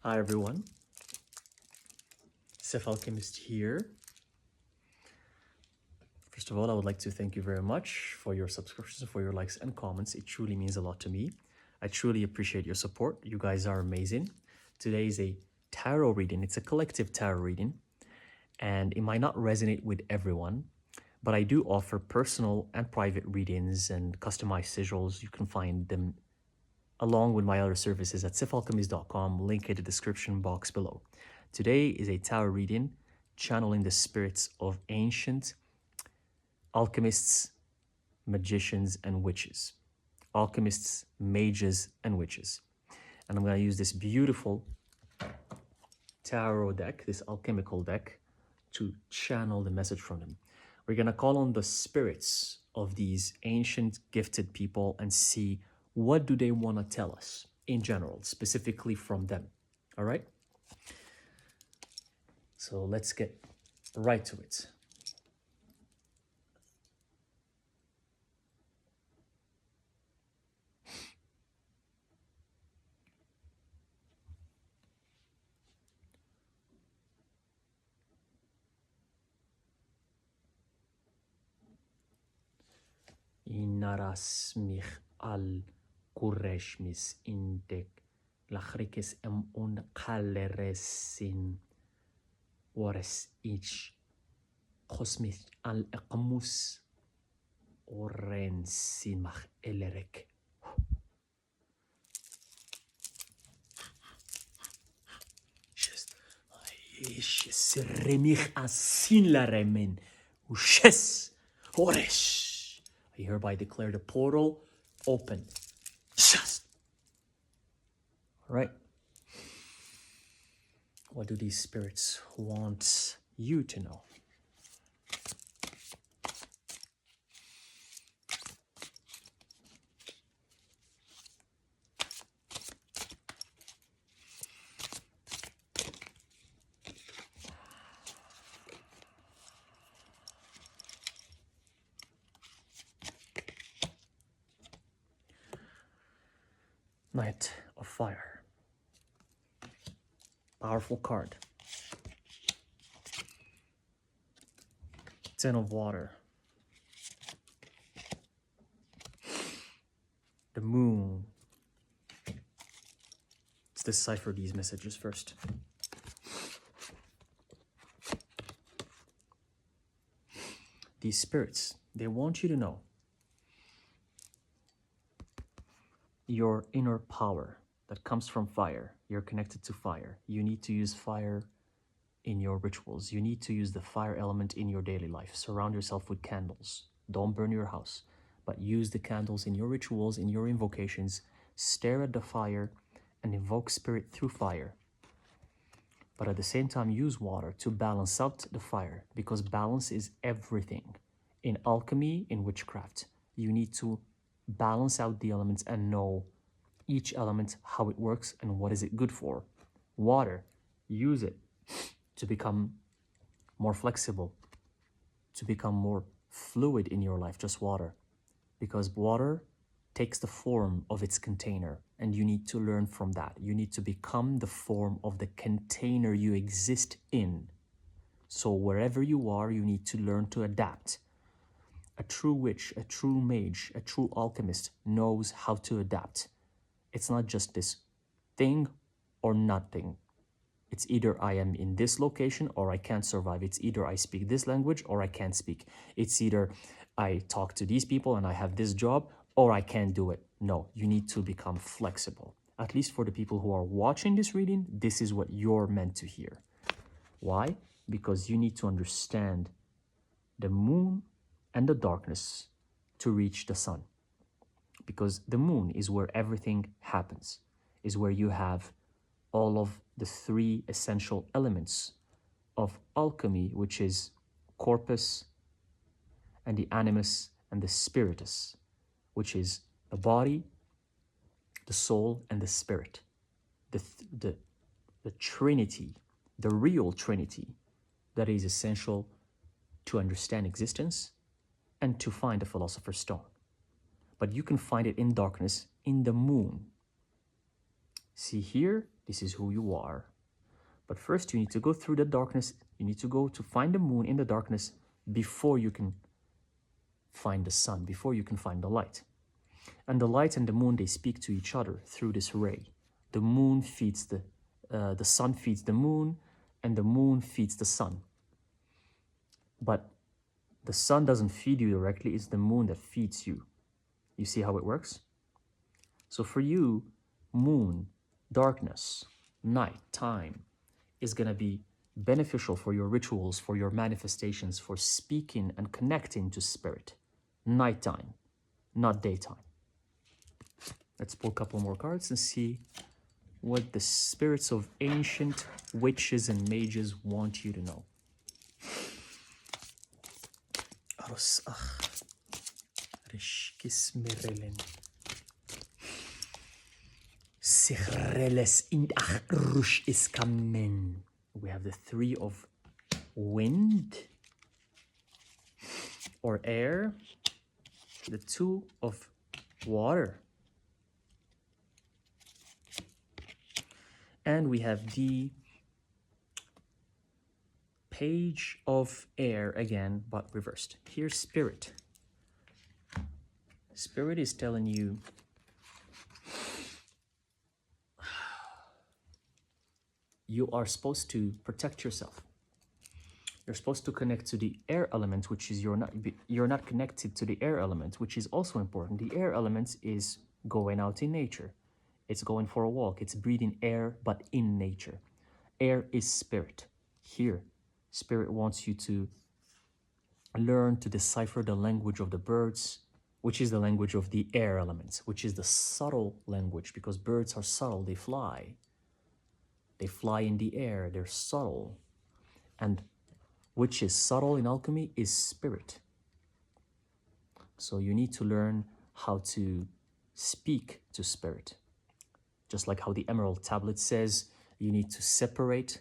Hi everyone, Alchemist here. First of all, I would like to thank you very much for your subscriptions, for your likes and comments. It truly means a lot to me. I truly appreciate your support. You guys are amazing. Today is a tarot reading. It's a collective tarot reading, and it might not resonate with everyone, but I do offer personal and private readings and customized sigils. You can find them along with my other services at sifalchemist.com, link in the description box below. Today is a tarot reading channeling the spirits of ancient alchemists, magicians, and witches. Alchemists, mages, and witches. And I'm going to use this beautiful tarot deck, this alchemical deck, to channel the message from them. We're going to call on the spirits of these ancient gifted people and see what do they want to tell us in general, specifically from them. All right? So let's get right to it. Inaras mich al kureshmis indek lachrikis un kaleresin wars ich kosmis al eqmus orensin mach elerek. Remich asin la remen ushes oresh. I hereby declare the portal open. Just. All right. What do these spirits want you to know? Knight of Fire. Powerful card. Ten of Water. The Moon. Let's decipher these messages first. These spirits, they want you to know your inner power that comes from fire. You're connected to fire. You need to use fire in your rituals. You need to use the fire element in your daily life. Surround yourself with candles. Don't burn your house, but use the candles in your rituals, in your invocations. Stare at the fire and invoke spirit through fire. But at the same time, use water to balance out the fire, because balance is everything. In alchemy, in witchcraft, you need to balance out the elements and know each element, how it works and what is it good for. Water, use it to become more flexible, to become more fluid in your life. Just water, because water takes the form of its container, and you need to learn from that. You need to become the form of the container you exist in. So wherever you are, you need to learn to adapt. A true witch, a true mage, a true alchemist knows how to adapt. It's not just this thing or nothing. It's either I am in this location or I can't survive. It's either I speak this language or I can't speak. It's either I talk to these people and I have this job or I can't do it. No, you need to become flexible. At least for the people who are watching this reading, this is what you're meant to hear. Why? Because you need to understand the moon and the darkness to reach the sun. Because the moon is where everything happens, is where you have all of the three essential elements of alchemy, which is corpus and the animus and the spiritus, which is the body, the soul, and the spirit. The trinity, the real trinity that is essential to understand existence and to find the philosopher's stone. But you can find it in darkness, in the moon. See here, This is who you are. But first you need to go through the darkness. You need to go to find the moon in the darkness before you can find the sun, before you can find the light. And the light and the moon, they speak to each other through this ray. The moon feeds the sun feeds the moon, and the moon feeds the sun. But the sun doesn't feed you directly, it's the moon that feeds you. You see how it works? So for you, moon, darkness, night, time is going to be beneficial for your rituals, for your manifestations, for speaking and connecting to spirit. Nighttime, not daytime. Let's pull a couple more cards and see what the spirits of ancient witches and mages want you to know. We have the three of wind or air, the two of water, and we have the page of air again, but reversed. Here's spirit. Spirit is telling you you are supposed to protect yourself. You're supposed to connect to the air element, which is you're not connected to the air element, which is also important. The air element is going out in nature. It's going for a walk. It's breathing air, but in nature. Air is spirit. Here, spirit wants you to learn to decipher the language of the birds, which is the language of the air elements, which is the subtle language, because birds are subtle. They fly. They fly in the air. They're subtle. And which is subtle in alchemy is spirit. So you need to learn how to speak to spirit. Just like how the Emerald Tablet says, you need to separate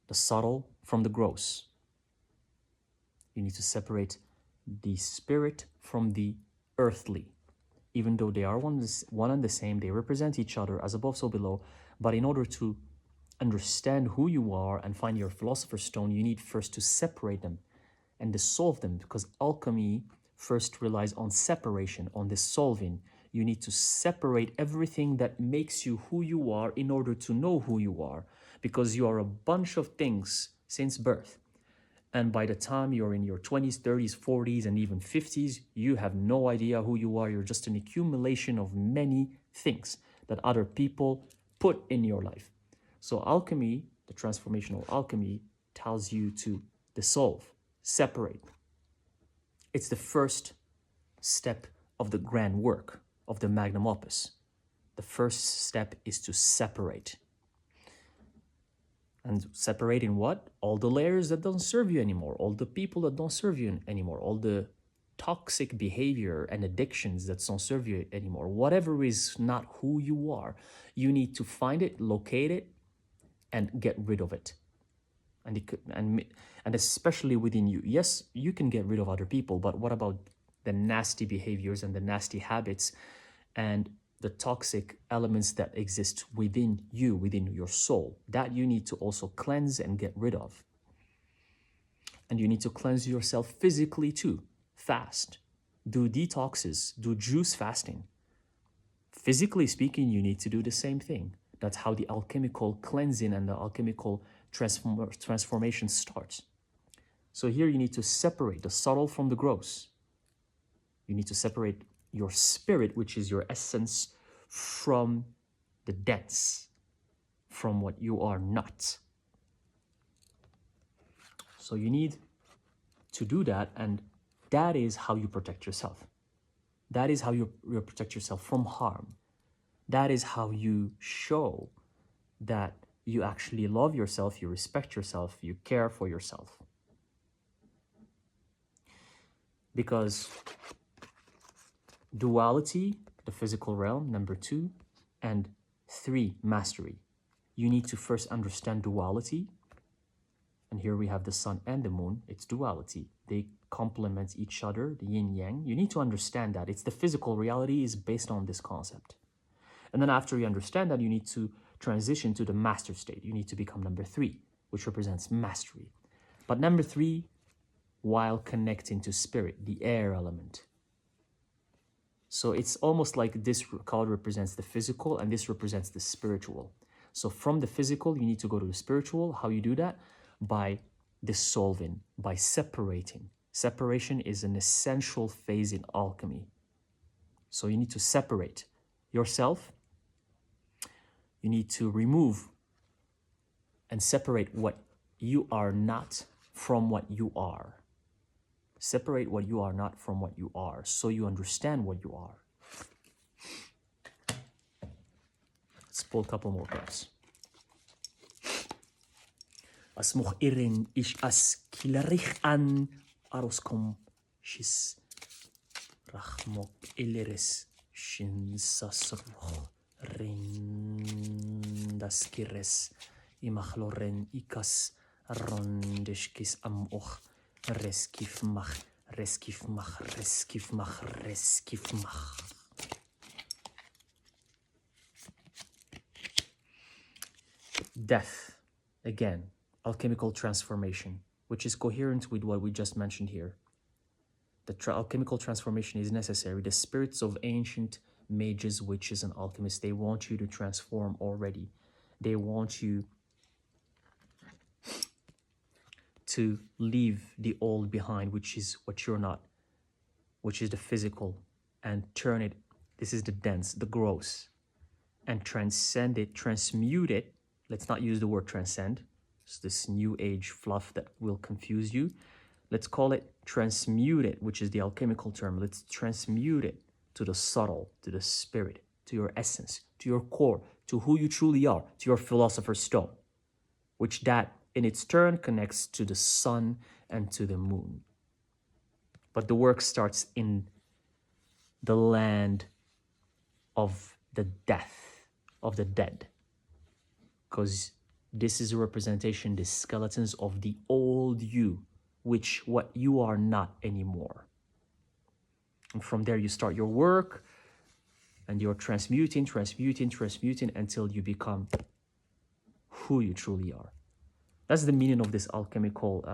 the subtle from the gross. You need to separate the spirit from the earthly. Even though they are one and the same, they represent each other as above, so below. But in order to understand who you are and find your philosopher's stone, you need first to separate them and dissolve them, because alchemy first relies on separation, on dissolving. You need to separate everything that makes you who you are in order to know who you are, because you are a bunch of things since birth. And by the time you're in your 20s, 30s, 40s, and even 50s, you have no idea who you are. You're just an accumulation of many things that other people put in your life. So alchemy, the transformational alchemy, tells you to dissolve, separate. It's the first step of the grand work, of the magnum opus. The first step is to separate. And separating what? All the layers that don't serve you anymore, all the people that don't serve you anymore, all the toxic behavior and addictions that don't serve you anymore. Whatever is not who you are, you need to find it, locate it, and get rid of it. And it could, and especially within you. Yes, you can get rid of other people, but what about the nasty behaviors and the nasty habits and the toxic elements that exist within you, within your soul? That you need to also cleanse and get rid of. And you need to cleanse yourself physically too. Fast. Do detoxes. Do juice fasting. Physically speaking, you need to do the same thing. That's how the alchemical cleansing and the alchemical transformation starts. So here you need to separate the subtle from the gross. You need to separate your spirit, which is your essence, from the dense, from what you are not. So you need to do that, and that is how you protect yourself. That is how you protect yourself from harm. That is how you show that you actually love yourself, you respect yourself, you care for yourself. Because duality, the physical realm, number 2, and 3, mastery. You need to first understand duality. And here we have the sun and the moon. It's duality. They complement each other, the yin yang. You need to understand that. It's the physical reality is based on this concept. And then after you understand that, you need to transition to the master state. You need to become number 3, which represents mastery. But number 3, while connecting to spirit, the air element. So it's almost like this card represents the physical and this represents the spiritual. So from the physical, you need to go to the spiritual. How you do that? By dissolving, by separating. Separation is an essential phase in alchemy. So you need to separate yourself. You need to remove and separate what you are not from what you are. Separate what you are not from what you are, so you understand what you are. Let's pull a couple more cards. As moch irin ish as kilarich an aroskom shis rachmok iliris shin sasruch rin das kires imachloren ikas rondishkis amoch reskif mach, reskif mach, reskif mach, reskif mach. Death, again, alchemical transformation, which is coherent with what we just mentioned here. The alchemical transformation is necessary. The spirits of ancient mages, witches, and alchemists, they want you to transform already. They want you to leave the old behind, which is what you're not, which is the physical, and turn it, this is the dense, the gross, and transcend it, transmute it. Let's not use the word transcend. It's this new age fluff that will confuse you. Let's call it transmute it, which is the alchemical term. Let's transmute it to the subtle, to the spirit, to your essence, to your core, to who you truly are, to your philosopher's stone, which that in its turn connects to the sun and to the moon. But the work starts in the land of the death, of the dead. Because this is a representation, the skeletons of the old you, which what you are not anymore. And from there you start your work and you're transmuting until you become who you truly are. That's the meaning of this alchemical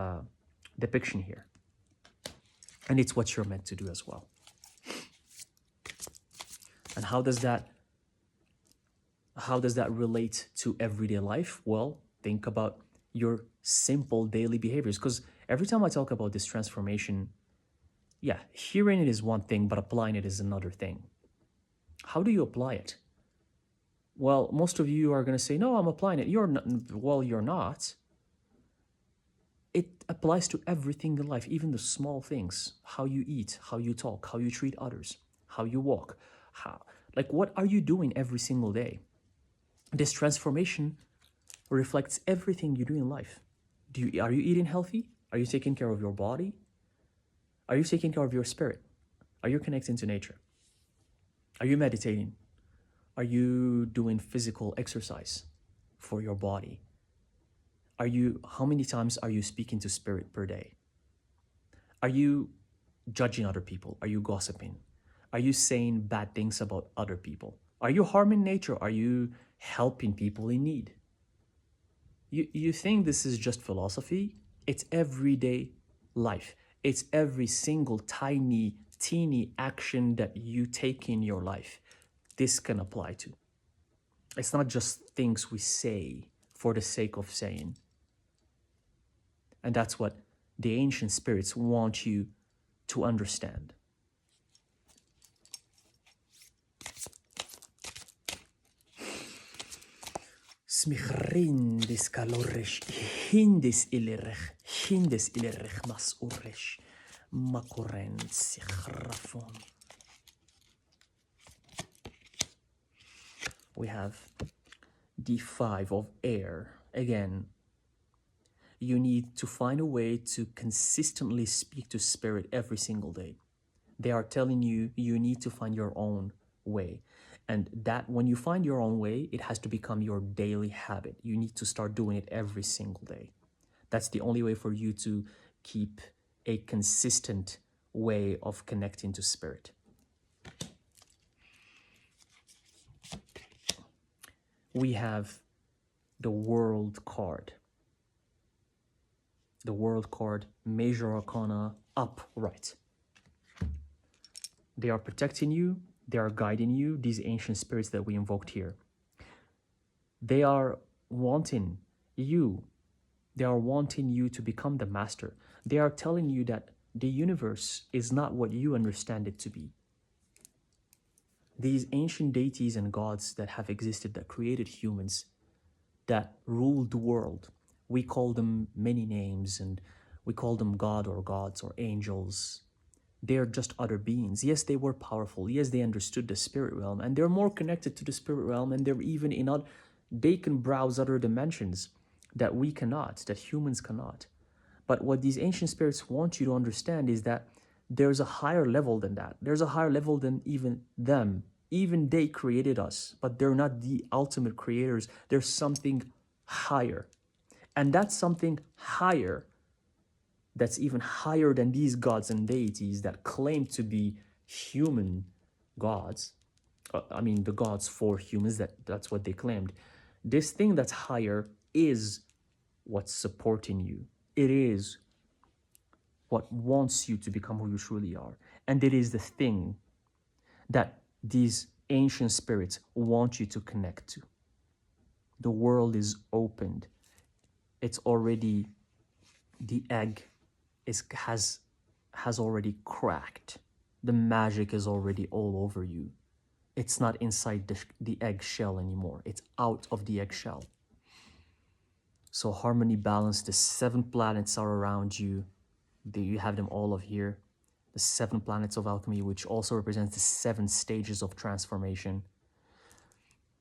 depiction here. And it's what you're meant to do as well. And how does that relate to everyday life? Well, think about your simple daily behaviors. Because every time I talk about this transformation, yeah, hearing it is one thing, but applying it is another thing. How do you apply it? Well, most of you are going to say, no, I'm applying it. You're not. Well, you're not. It applies to everything in life, even the small things. How you eat, how you talk, how you treat others, how you walk. What are you doing every single day? This transformation reflects everything you do in life. Are you eating healthy? Are you taking care of your body? Are you taking care of your spirit? Are you connecting to nature? Are you meditating? Are you doing physical exercise for your body? How many times are you speaking to spirit per day? Are you judging other people? Are you gossiping? Are you saying bad things about other people? Are you harming nature? Are you helping people in need? You think this is just philosophy? It's everyday life. It's every single teeny action that you take in your life. This can apply to. It's not just things we say for the sake of saying. And that's what the ancient spirits want you to understand. Smichrindis calorish, hindis ilerech mas uresh, makoren sichrafon. We have D5 of air. Again, you need to find a way to consistently speak to spirit every single day. They are telling you, you need to find your own way. And that when you find your own way, it has to become your daily habit. You need to start doing it every single day. That's the only way for you to keep a consistent way of connecting to spirit. we have the World card. The World card, Major Arcana, upright. They are protecting you. They are guiding you, these ancient spirits that we invoked here. They are wanting you. They are wanting you to become the master. They are telling you that the universe is not what you understand it to be. These ancient deities and gods that have existed, that created humans, that ruled the world, we call them many names, and we call them God or gods or angels. They're just other beings. Yes, they were powerful. Yes, they understood the spirit realm, and they're more connected to the spirit realm, and they're even in other, they can browse other dimensions that we cannot, that humans cannot. But what these ancient spirits want you to understand is that there's a higher level than that. There's a higher level than even them. Even they created us, but they're not the ultimate creators. There's something higher. And that's something higher, that's even higher than these gods and deities that claim to be human gods. I mean, the gods for humans, that's what they claimed. This thing that's higher is what's supporting you. It is what wants you to become who you truly are. And it is the thing that these ancient spirits want you to connect to. The world is opened. It's already, the egg has already cracked. The magic is already all over you. It's not inside the eggshell anymore. It's out of the eggshell. So harmony, balance, the 7 planets are around you. You have them all of here. The 7 planets of alchemy, which also represents the 7 stages of transformation.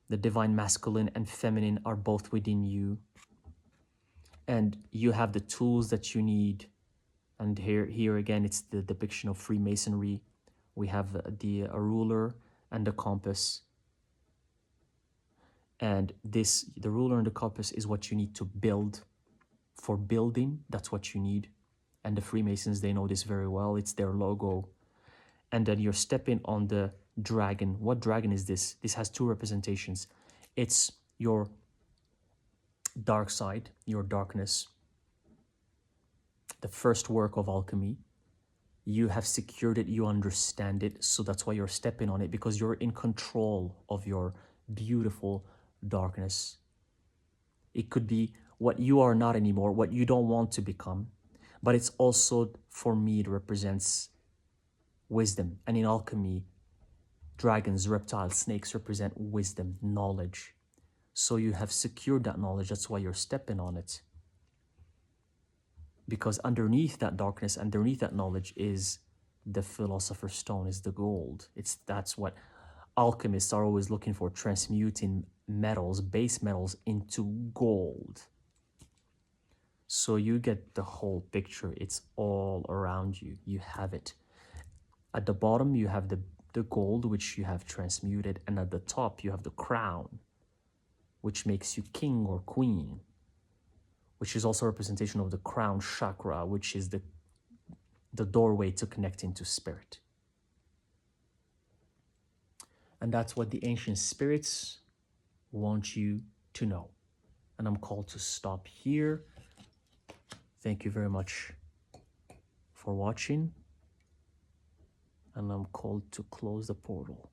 The divine masculine and feminine are both within you. And you have the tools that you need. And here again, it's the depiction of Freemasonry. We have a ruler and the compass. And the ruler and the compass is what you need to build. For building, that's what you need. And the Freemasons, they know this very well. It's their logo. And then you're stepping on the dragon. What dragon is this? This has 2 representations. It's your dark side, your darkness. The first work of alchemy. You have secured it, you understand it, so that's why you're stepping on it, because you're in control of your beautiful darkness. It could be what you are not anymore, what you don't want to become, but it's also, for me, it represents wisdom. And in alchemy, dragons, reptiles, snakes represent wisdom, knowledge. So you have secured that knowledge, that's why you're stepping on it. Because underneath that darkness, underneath that knowledge is the philosopher's stone, is the gold. That's what alchemists are always looking for, transmuting metals, base metals into gold. So you get the whole picture. It's all around you. You have it. At the bottom, you have the gold, which you have transmuted. And at the top, you have the crown, which makes you king or queen, which is also a representation of the crown chakra, which is the doorway to connecting to spirit. And that's what the ancient spirits want you to know. And I'm called to stop here. Thank you very much for watching. And I'm called to close the portal.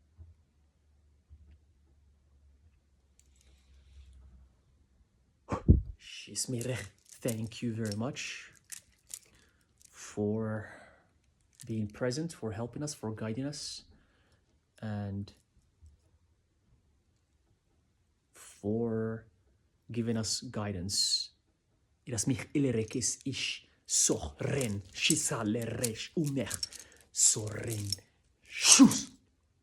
Thank you very much for being present, for helping us, for guiding us, and for giving us guidance. Iras mich ilerekis ish so ren shisaleresh umech so ren shus.